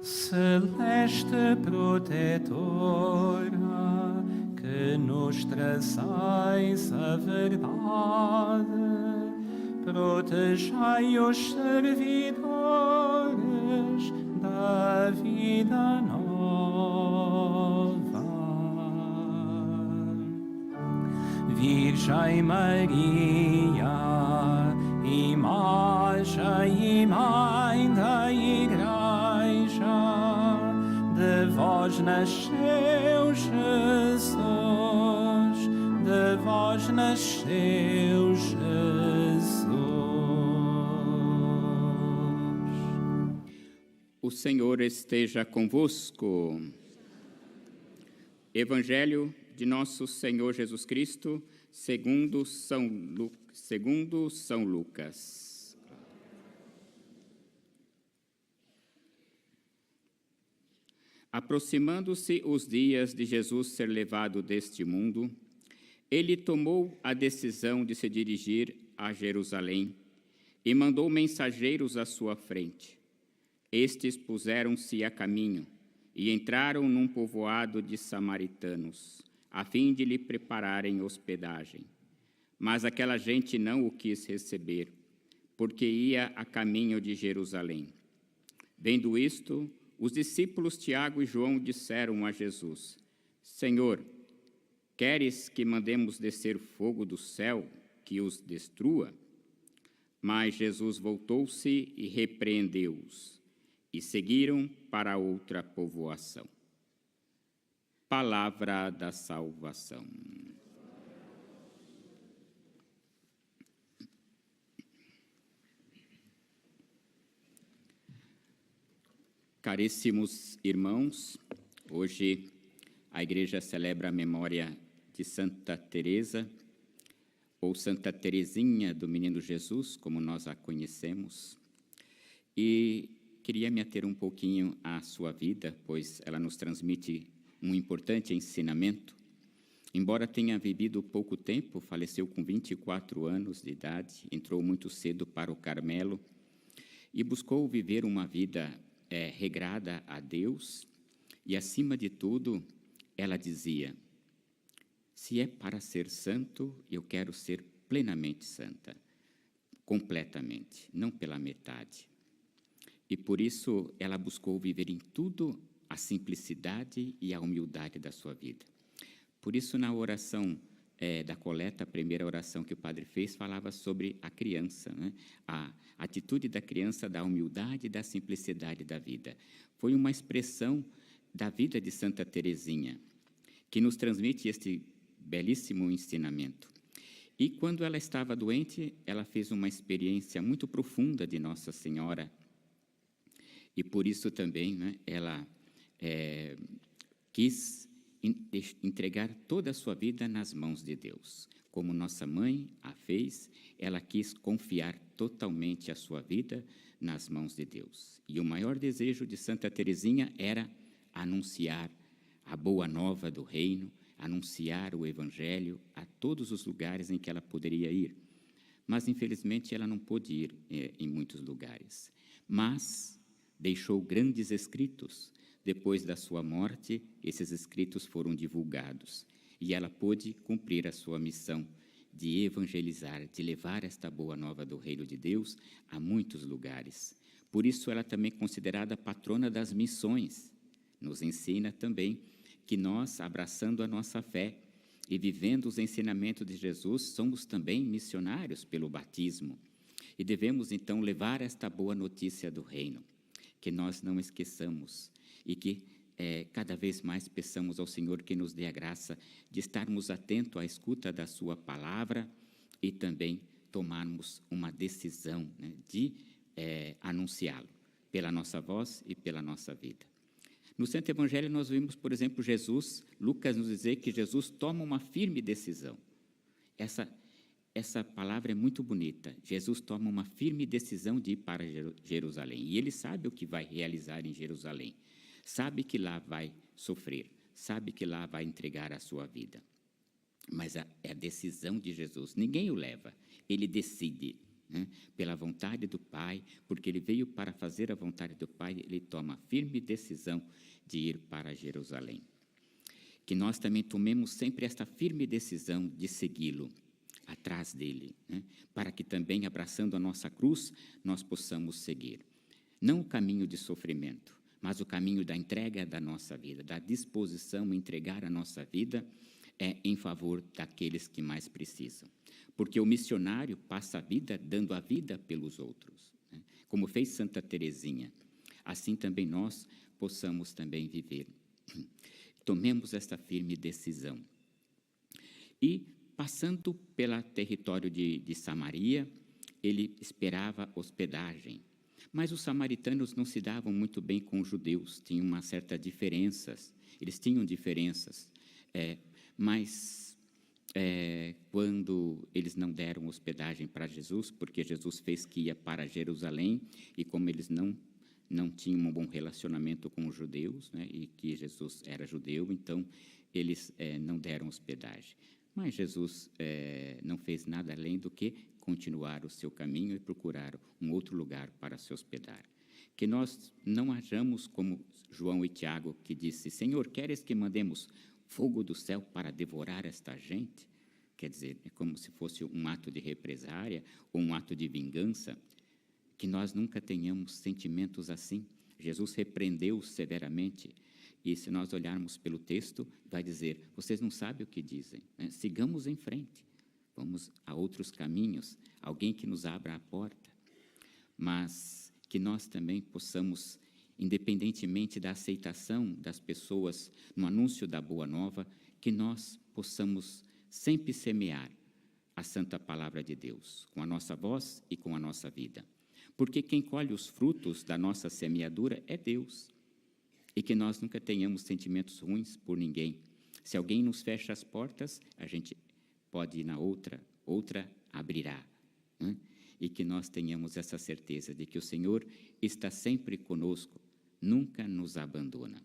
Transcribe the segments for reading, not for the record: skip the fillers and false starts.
Celeste protetora, que nos traçais a verdade, protegei os servidores da vida nova. Virgem Maria, imagem e mãe da Igreja, de vós nasceu Jesus, de vós nasceu Jesus. O Senhor esteja convosco. Evangelho de nosso Senhor Jesus Cristo, segundo São Lucas. Aproximando-se os dias de Jesus ser levado deste mundo, ele tomou a decisão de se dirigir a Jerusalém e mandou mensageiros à sua frente. Estes puseram-se a caminho e entraram num povoado de samaritanos, a fim de lhe prepararem hospedagem. Mas aquela gente não o quis receber, porque ia a caminho de Jerusalém. Vendo isto, os discípulos Tiago e João disseram a Jesus: Senhor, queres que mandemos descer fogo do céu que os destrua? Mas Jesus voltou-se e repreendeu-os, e seguiram para outra povoação. Palavra da salvação. Caríssimos irmãos, hoje a Igreja celebra a memória de Santa Teresa, ou Santa Teresinha do Menino Jesus, como nós a conhecemos, e queria me ater um pouquinho à sua vida, pois ela nos transmite um importante ensinamento. Embora tenha vivido pouco tempo, faleceu com 24 anos de idade, entrou muito cedo para o Carmelo e buscou viver uma vida regrada a Deus, e acima de tudo, ela dizia: se é para ser santo, eu quero ser plenamente santa, completamente, não pela metade. E por isso ela buscou viver em tudo a simplicidade e a humildade da sua vida. Por isso, na oração da coleta, a primeira oração que o padre fez, falava sobre a criança, né? A atitude da criança, da humildade e da simplicidade da vida. Foi uma expressão da vida de Santa Teresinha, que nos transmite este belíssimo ensinamento. E quando ela estava doente, ela fez uma experiência muito profunda de Nossa Senhora, e por isso também, né, ela quis entregar toda a sua vida nas mãos de Deus. Como nossa mãe a fez, ela quis confiar totalmente a sua vida nas mãos de Deus. E o maior desejo de Santa Teresinha era anunciar a boa nova do reino, anunciar o Evangelho a todos os lugares em que ela poderia ir. Mas, infelizmente, ela não pôde ir em muitos lugares. Mas deixou grandes escritos. Depois da sua morte, esses escritos foram divulgados, e ela pôde cumprir a sua missão de evangelizar, de levar esta boa nova do reino de Deus a muitos lugares. Por isso, ela também é considerada patrona das missões. Nos ensina também que nós, abraçando a nossa fé e vivendo os ensinamentos de Jesus, somos também missionários pelo batismo. E devemos, então, levar esta boa notícia do reino, que nós não esqueçamos, e que cada vez mais peçamos ao Senhor que nos dê a graça de estarmos atentos à escuta da sua palavra e também tomarmos uma decisão, né, de anunciá-lo pela nossa voz e pela nossa vida. No Santo Evangelho nós vimos, por exemplo, Lucas nos dizer que Jesus toma uma firme decisão. Essa palavra é muito bonita. Jesus toma uma firme decisão de ir para Jerusalém, e ele sabe o que vai realizar em Jerusalém. Sabe que lá vai sofrer, sabe que lá vai entregar a sua vida. Mas é a decisão de Jesus, ninguém o leva, ele decide. né? Pela vontade do Pai, porque ele veio para fazer a vontade do Pai, ele toma a firme decisão de ir para Jerusalém. Que nós também tomemos sempre esta firme decisão de segui-lo, atrás dele, né? Para que também, abraçando a nossa cruz, nós possamos seguir. Não o caminho de sofrimento, mas o caminho da entrega da nossa vida, da disposição a entregar a nossa vida em favor daqueles que mais precisam. Porque o missionário passa a vida dando a vida pelos outros, né? Como fez Santa Teresinha. Assim também nós possamos também viver. Tomemos esta firme decisão. E, passando pelo território de Samaria, ele esperava hospedagem. Mas os samaritanos não se davam muito bem com os judeus, tinham uma certa diferenças, eles tinham diferenças, mas quando eles não deram hospedagem para Jesus, porque Jesus fez que ia para Jerusalém, e como eles não tinham um bom relacionamento com os judeus, né, e que Jesus era judeu, então eles não deram hospedagem. Mas Jesus não fez nada além do que continuar o seu caminho e procurar um outro lugar para se hospedar. Que nós não hajamos como João e Tiago, que disse: Senhor, queres que mandemos fogo do céu para devorar esta gente? Quer dizer, é como se fosse um ato de represária ou um ato de vingança. Que nós nunca tenhamos sentimentos assim. Jesus repreendeu severamente. E se nós olharmos pelo texto, vai dizer: vocês não sabem o que dizem, né? Sigamos em frente. Vamos a outros caminhos, alguém que nos abra a porta. Mas que nós também possamos, independentemente da aceitação das pessoas no anúncio da Boa Nova, que nós possamos sempre semear a santa palavra de Deus, com a nossa voz e com a nossa vida. Porque quem colhe os frutos da nossa semeadura é Deus. E que nós nunca tenhamos sentimentos ruins por ninguém. Se alguém nos fecha as portas, a gente pode ir na outra abrirá, né? E que nós tenhamos essa certeza de que o Senhor está sempre conosco, nunca nos abandona.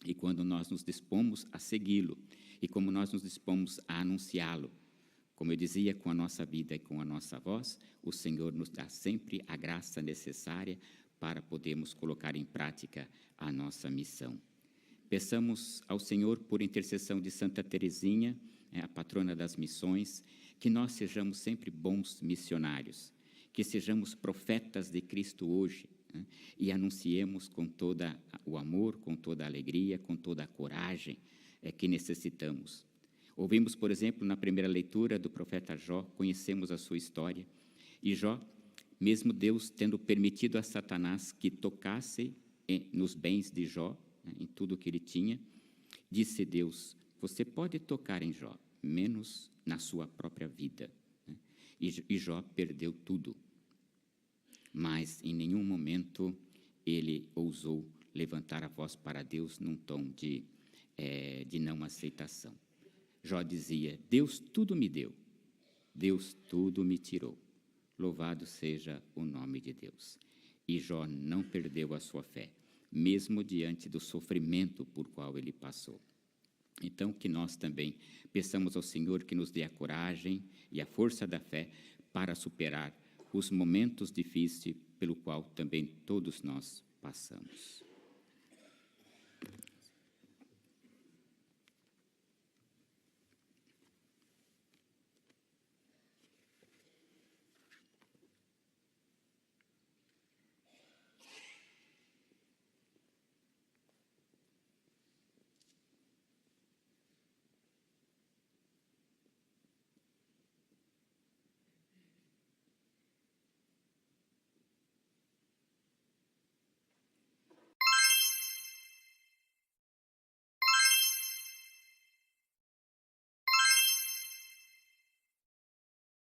E quando nós nos dispomos a segui-lo, e como nós nos dispomos a anunciá-lo, como eu dizia, com a nossa vida e com a nossa voz, o Senhor nos dá sempre a graça necessária para podermos colocar em prática a nossa missão. Peçamos ao Senhor, por intercessão de Santa Teresinha, a patrona das missões, que nós sejamos sempre bons missionários, que sejamos profetas de Cristo hoje, né? E anunciemos com todo o amor, com toda a alegria, com toda a coragem que necessitamos. Ouvimos, por exemplo, na primeira leitura do profeta Jó, conhecemos a sua história, e Jó, mesmo Deus tendo permitido a Satanás que tocasse nos bens de Jó, né, em tudo que ele tinha, disse Deus: você pode tocar em Jó, menos na sua própria vida, né? E Jó perdeu tudo, mas em nenhum momento ele ousou levantar a voz para Deus num tom de não aceitação. Jó dizia: Deus tudo me deu, Deus tudo me tirou, louvado seja o nome de Deus. E Jó não perdeu a sua fé, mesmo diante do sofrimento por qual ele passou. Então, que nós também peçamos ao Senhor que nos dê a coragem e a força da fé para superar os momentos difíceis pelo qual também todos nós passamos.